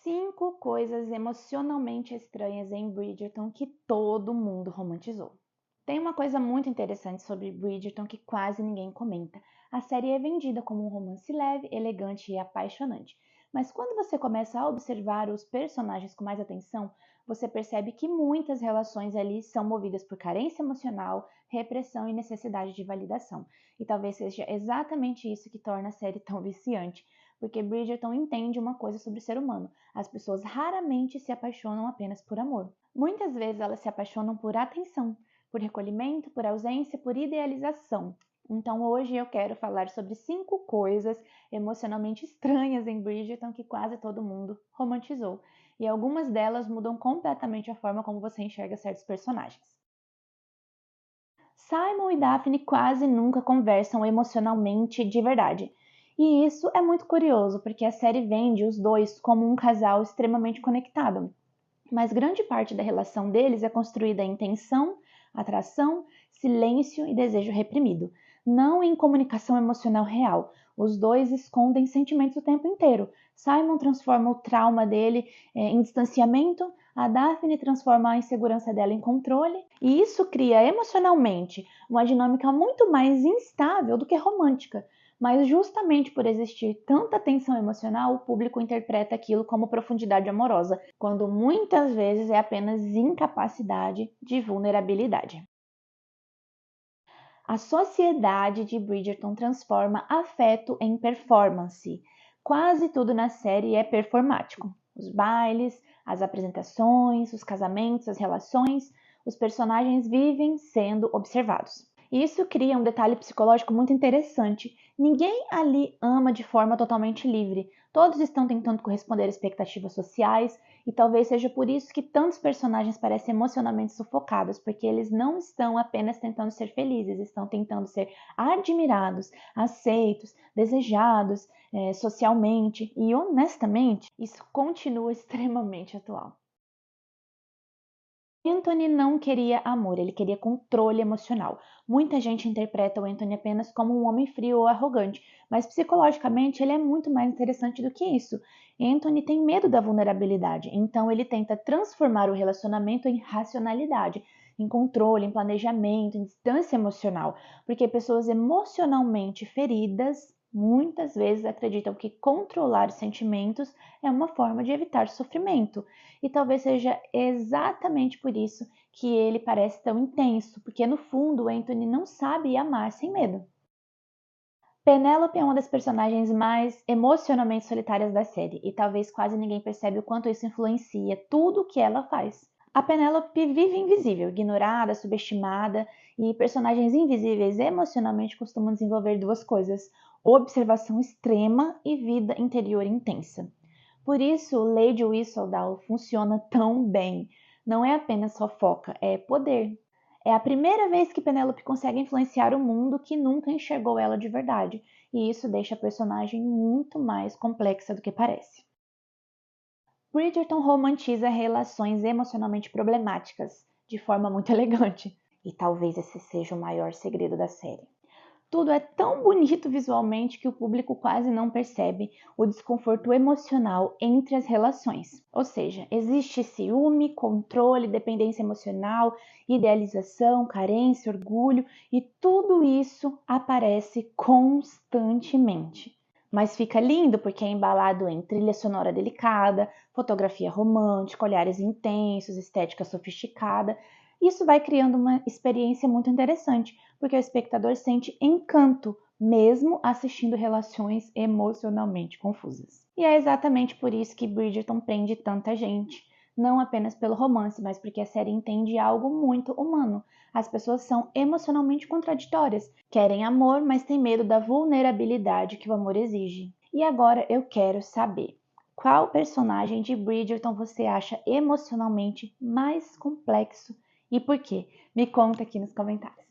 5 coisas emocionalmente estranhas em Bridgerton que todo mundo romantizou. Tem uma coisa muito interessante sobre Bridgerton que quase ninguém comenta. A série é vendida como um romance leve, elegante e apaixonante. Mas quando você começa a observar os personagens com mais atenção, você percebe que muitas relações ali são movidas por carência emocional, repressão e necessidade de validação. E talvez seja exatamente isso que torna a série tão viciante, porque Bridgerton entende uma coisa sobre o ser humano. As pessoas raramente se apaixonam apenas por amor. Muitas vezes elas se apaixonam por atenção, por recolhimento, por ausência, por idealização. Então hoje eu quero falar sobre 5 coisas emocionalmente estranhas em Bridgerton que quase todo mundo romantizou. E algumas delas mudam completamente a forma como você enxerga certos personagens. Simon e Daphne quase nunca conversam emocionalmente de verdade. E isso é muito curioso, porque a série vende os dois como um casal extremamente conectado. Mas grande parte da relação deles é construída em tensão, atração, silêncio e desejo reprimido, não em comunicação emocional real. Os dois escondem sentimentos o tempo inteiro. Simon transforma o trauma dele em distanciamento, a Daphne transforma a insegurança dela em controle, e isso cria emocionalmente uma dinâmica muito mais instável do que romântica. Mas justamente por existir tanta tensão emocional, o público interpreta aquilo como profundidade amorosa, quando muitas vezes é apenas incapacidade de vulnerabilidade. A sociedade de Bridgerton transforma afeto em performance. Quase tudo na série é performático. Os bailes, as apresentações, os casamentos, as relações, os personagens vivem sendo observados. Isso cria um detalhe psicológico muito interessante. Ninguém ali ama de forma totalmente livre. Todos estão tentando corresponder a expectativas sociais, e talvez seja por isso que tantos personagens parecem emocionalmente sufocados, porque eles não estão apenas tentando ser felizes, estão tentando ser admirados, aceitos, desejados socialmente, e honestamente, isso continua extremamente atual. Anthony não queria amor, ele queria controle emocional. Muita gente interpreta o Anthony apenas como um homem frio ou arrogante, mas psicologicamente ele é muito mais interessante do que isso. Anthony tem medo da vulnerabilidade, então ele tenta transformar o relacionamento em racionalidade, em controle, em planejamento, em distância emocional, porque pessoas emocionalmente feridas muitas vezes acreditam que controlar os sentimentos é uma forma de evitar sofrimento. E talvez seja exatamente por isso que ele parece tão intenso, porque no fundo o Anthony não sabe amar sem medo. Penélope é uma das personagens mais emocionalmente solitárias da série, e talvez quase ninguém percebe o quanto isso influencia tudo o que ela faz. A Penélope vive invisível, ignorada, subestimada, e personagens invisíveis emocionalmente costumam desenvolver duas coisas: observação extrema e vida interior intensa. Por isso, Lady Whistledown funciona tão bem. Não é apenas fofoca, é poder. É a primeira vez que Penélope consegue influenciar o mundo que nunca enxergou ela de verdade, e isso deixa a personagem muito mais complexa do que parece. Bridgerton romantiza relações emocionalmente problemáticas de forma muito elegante, e talvez esse seja o maior segredo da série. Tudo é tão bonito visualmente que o público quase não percebe o desconforto emocional entre as relações. Ou seja, existe ciúme, controle, dependência emocional, idealização, carência, orgulho, e tudo isso aparece constantemente. Mas fica lindo porque é embalado em trilha sonora delicada, fotografia romântica, olhares intensos, estética sofisticada. Isso vai criando uma experiência muito interessante, porque o espectador sente encanto, mesmo assistindo relações emocionalmente confusas. E é exatamente por isso que Bridgerton prende tanta gente. Não apenas pelo romance, mas porque a série entende algo muito humano. As pessoas são emocionalmente contraditórias. Querem amor, mas têm medo da vulnerabilidade que o amor exige. E agora eu quero saber: qual personagem de Bridgerton você acha emocionalmente mais complexo e por quê? Me conta aqui nos comentários.